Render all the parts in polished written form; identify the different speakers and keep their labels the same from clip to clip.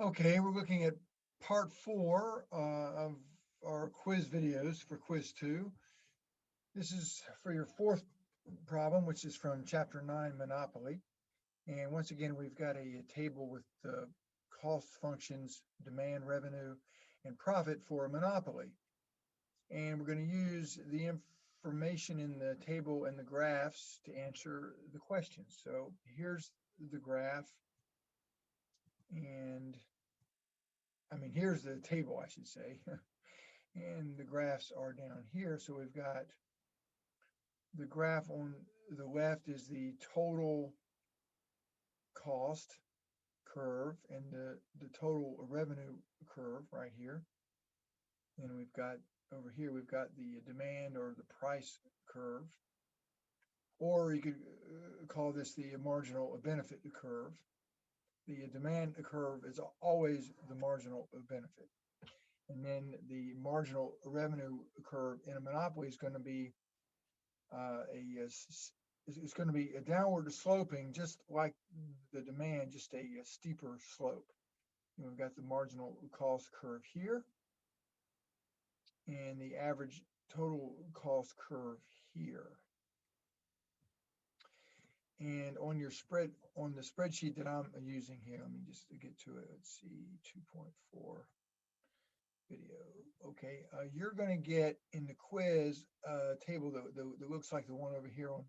Speaker 1: Okay, we're looking at part four of our quiz videos for quiz two. This is for your fourth problem, which is from chapter 9, Monopoly. And once again, we've got a table with the cost functions, demand, revenue, and profit for a monopoly. And we're going to use the information in the table and the graphs to answer the questions. So here's the graph, and here's the table, I should say. And the graphs are down here. So we've got the graph on the left is the total cost curve and the total revenue curve right here. And we've got over here, we've got the demand or the price curve, or you could call this the marginal benefit curve. The demand curve is always the marginal benefit. And then the marginal revenue curve in a monopoly is going to be it's going to be a downward sloping, just like the demand, just a steeper slope. And we've got the marginal cost curve here, and the average total cost curve here. And on your on the spreadsheet that I'm using here, let me just get to it. Let's see, 2.4 video. Okay, you're going to get in the quiz a table that looks like the one over here on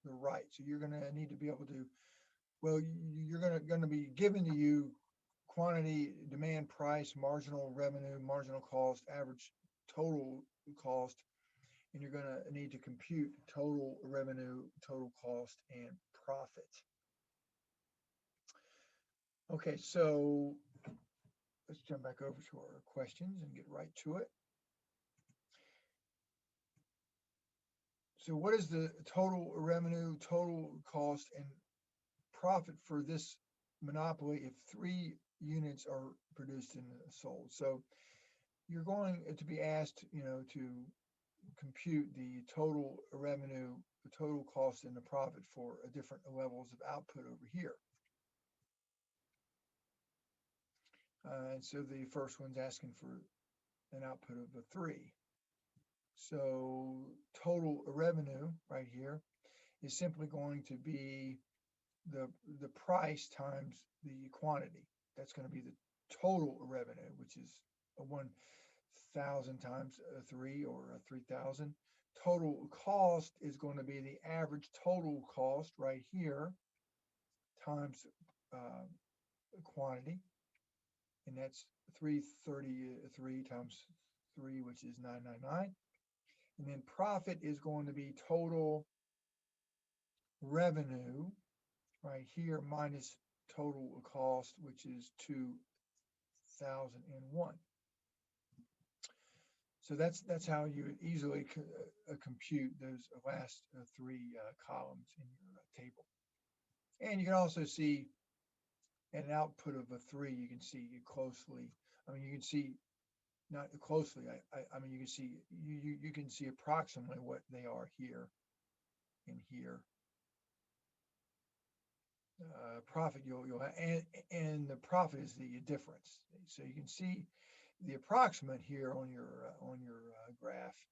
Speaker 1: the right. So you're going to need to be able to, well, you're going to be given to you quantity, demand, price, marginal revenue, marginal cost, average total cost, and you're going to need to compute total revenue, total cost, and profit. Okay, so let's jump back over to our questions and get right to it. So what is the total revenue, total cost, and profit for this monopoly if 3 units are produced and sold? So you're going to be asked, to compute the total revenue, the total cost, and the profit for different levels of output over here. And so the first one's asking for an output of a 3. So total revenue right here is simply going to be the price times the quantity. That's going to be the total revenue, which is a 1,000 times a 3, or a 3,000. Total cost is going to be the average total cost right here times quantity, and that's 333 times 3, which is 999. And then profit is going to be total revenue right here minus total cost, which is 2,001. So that's how you would easily compute those last 3 columns in your table. And you can also see an output of a 3. You can see closely. You can see not closely. You can see you can see approximately what they are here and here. Profit you'll have, and the profit is the difference. So you can see the approximate here on your graph,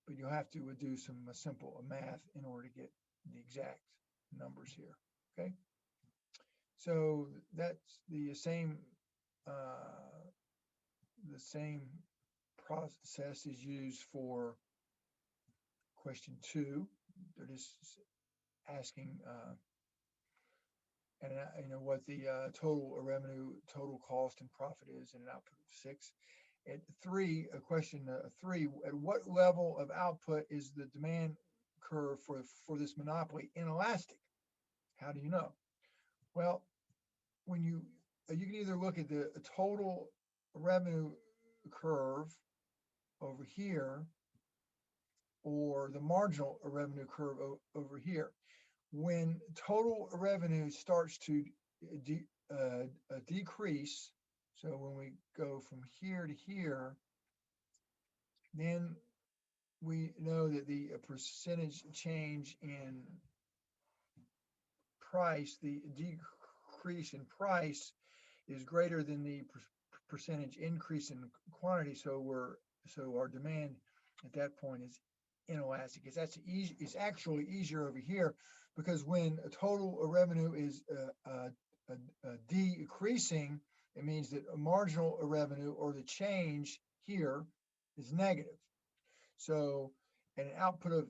Speaker 1: but you'll have to do some simple math in order to get the exact numbers here. Okay, so that's the same process is used for question 2. They're just asking and what the total revenue, total cost, and profit is in an output of 6. At 3, question 3, at what level of output is the demand curve for this monopoly inelastic? How do you know? Well, when you can either look at the total revenue curve over here or the marginal revenue curve over here. When total revenue starts to decrease, so when we go from here to here, then we know that the percentage change in price, the decrease in price, is greater than the percentage increase in quantity. So our demand at that point is inelastic. It's actually easier over here, because when a total revenue is decreasing, it means that a marginal revenue, or the change here, is negative. So at an output of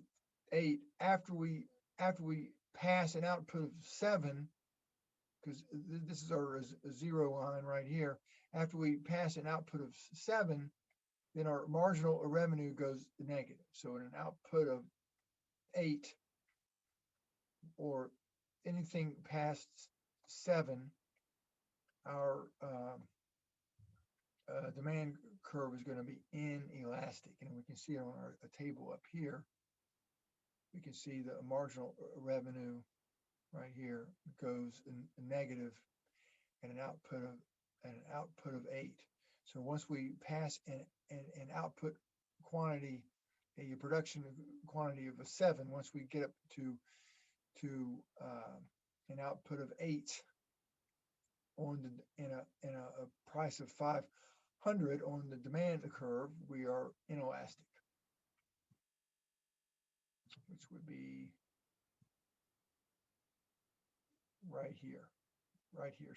Speaker 1: 8, after we pass an output of 7, because this is our zero line right here, after we pass an output of 7, then our marginal revenue goes negative. So in an output of 8, or anything past 7, our demand curve is going to be inelastic. And we can see on our table up here, we can see the marginal revenue right here goes negative at an output of 8. So once we pass an output quantity, a production quantity of a 7, once we get up to an output of 8 in a price of 500 on the demand curve, we are inelastic, which would be right here.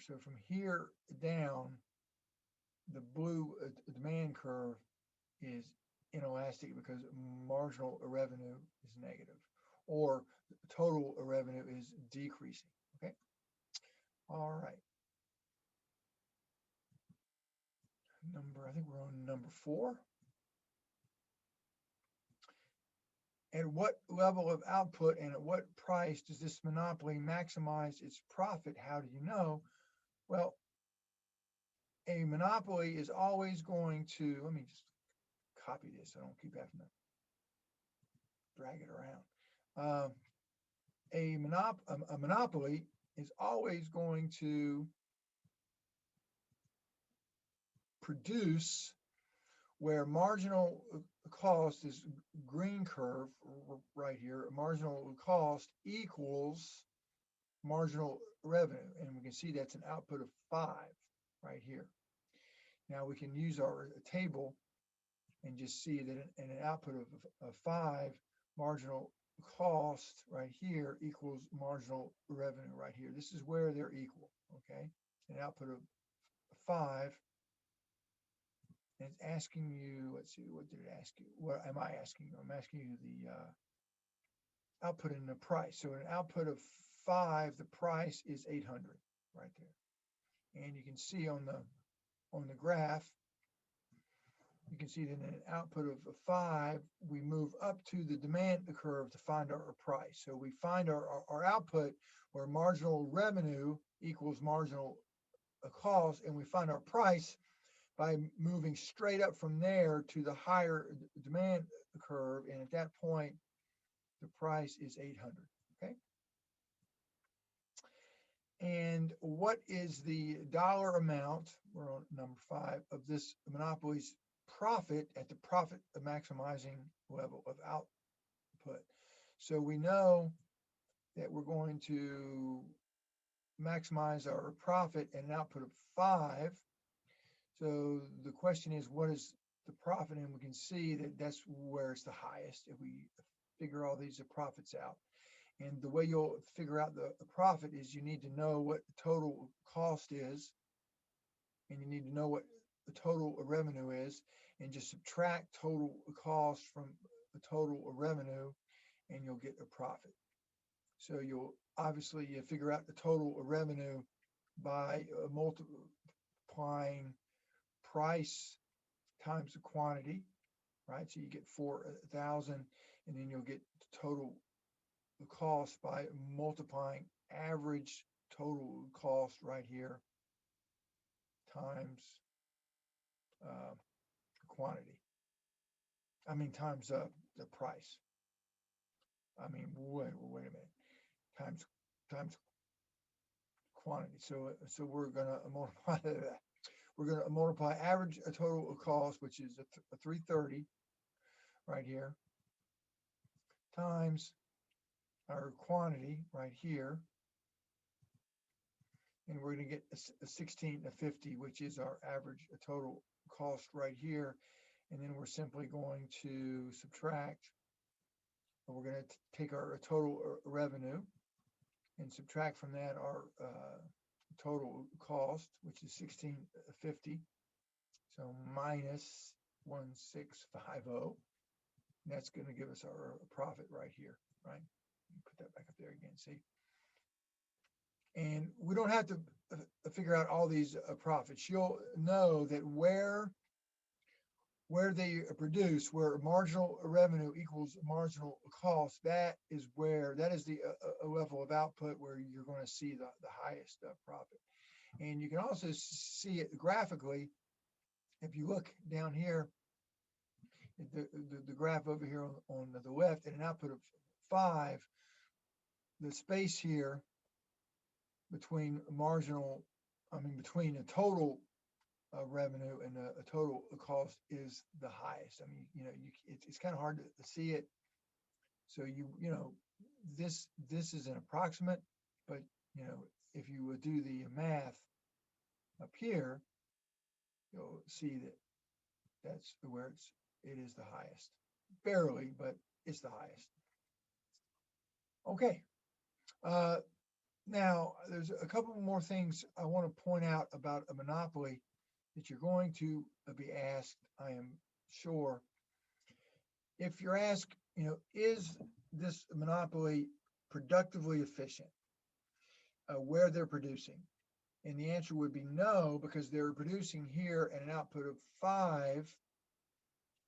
Speaker 1: So from here down, the blue demand curve is inelastic because marginal revenue is negative, or total revenue is decreasing. Okay. All right. I think we're on number 4. At what level of output and at what price does this monopoly maximize its profit? How do you know? Well, a monopoly is always going to, let me just copy this so I don't keep having to drag it around. A monopoly is always going to produce where marginal cost is green curve right here. Marginal cost equals marginal revenue, and we can see that's an output of 5 right here. Now we can use our table and just see that in an output of 5, marginal cost right here equals marginal revenue right here. This is where they're equal. Okay, an output of 5. And it's asking you, let's see, what did it ask you? What am I asking you? I'm asking you the output and the price. So an output of 5, the price is 800 right there. And you can see on the graph, you can see that in an output of 5, we move up to the demand curve to find our price. So we find our output where marginal revenue equals marginal cost, and we find our price by moving straight up from there to the higher demand curve, and at that point, the price is 800, okay? And what is the dollar amount, we're on number 5, of this monopoly's profit at the profit maximizing level of output? So we know that we're going to maximize our profit at an output of 5. So the question is, what is the profit? And we can see that that's where it's the highest if we figure all these profits out. And the way you'll figure out the profit is you need to know what the total cost is, and you need to know what the total revenue is, and just subtract total cost from the total revenue, and you'll get a profit. So you'll obviously figure out the total revenue by multiplying price times the quantity, right? So you get 4,000, and then you'll get the total cost by multiplying average total cost right here times quantity. I mean, times the price. I mean, wait a minute. Times quantity. So we're going to multiply that. We're going to multiply average total cost, which is a 330 right here, times our quantity right here, and we're going to get a 16 to 50, which is our average total cost right here. And then we're simply going to subtract, we're going to take our total revenue and subtract from that our total cost, which is 1650. So minus 1650. That's going to give us our profit right here, right? Put that back up there again, see? And we don't have to figure out all these profits. You'll know that where they produce, where marginal revenue equals marginal cost, that is the level of output where you're going to see the highest profit. And you can also see it graphically. If you look down here, the graph over here on the left, at an output of 5, the space here between between a total revenue and a total cost is the highest. I mean, it's kind of hard to see it. So this is an approximate, but if you would do the math up here, you'll see that that's where it is the highest. Barely, but it's the highest. Okay. Now, there's a couple more things I want to point out about a monopoly that you're going to be asked, I am sure. If you're asked, is this monopoly productively efficient where they're producing? And the answer would be no, because they're producing here at an output of 5.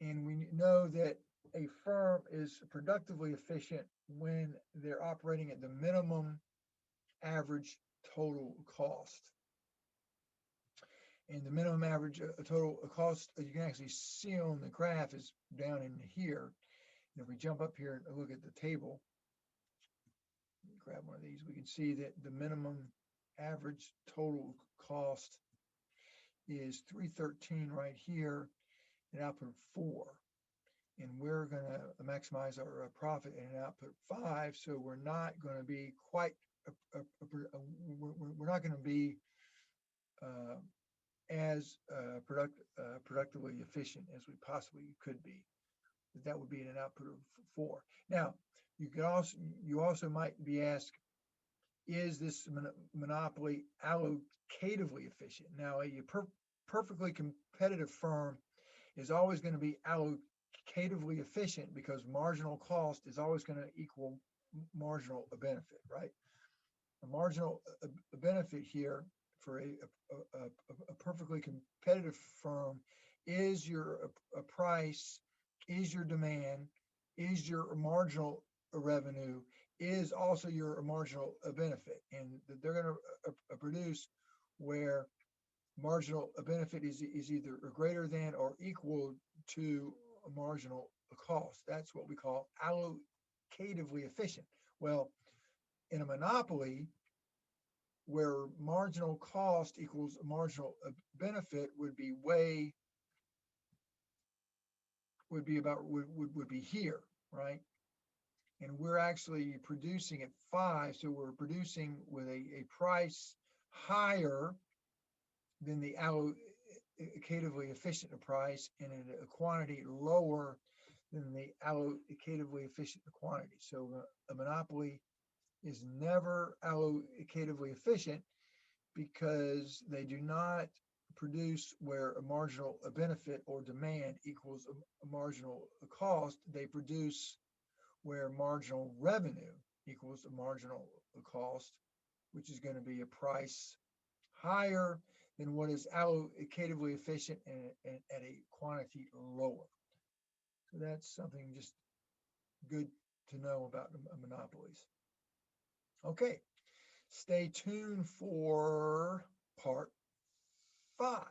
Speaker 1: And we know that a firm is productively efficient when they're operating at the minimum average total cost. And the minimum average total cost, you can actually see on the graph, is down in here. And if we jump up here and look at the table, grab one of these, we can see that the minimum average total cost is 313 right here, an output of 4. And we're going to maximize our profit at an output of 5, so we're not going to be quite we're not going to be as productively efficient as we possibly could be. That would be an output of 4. Now, you also might be asked, is this monopoly allocatively efficient? Now, a perfectly competitive firm is always going to be allocatively efficient, because marginal cost is always going to equal marginal benefit, right? A marginal benefit here for a perfectly competitive firm is your price, is your demand, is your marginal revenue, is also your marginal benefit. And they're going to produce where marginal benefit is either greater than or equal to a marginal cost. That's what we call allocatively efficient. Well, in a monopoly, where marginal cost equals marginal benefit would be here, right? And we're actually producing at 5, so we're producing with a price higher than the allocatively efficient price, and at a quantity lower than the allocatively efficient quantity. So a monopoly is never allocatively efficient, because they do not produce where a marginal benefit or demand equals a marginal cost. They produce where marginal revenue equals a marginal cost, which is going to be a price higher than what is allocatively efficient and at a quantity lower. So that's something just good to know about monopolies. Okay, stay tuned for part 5.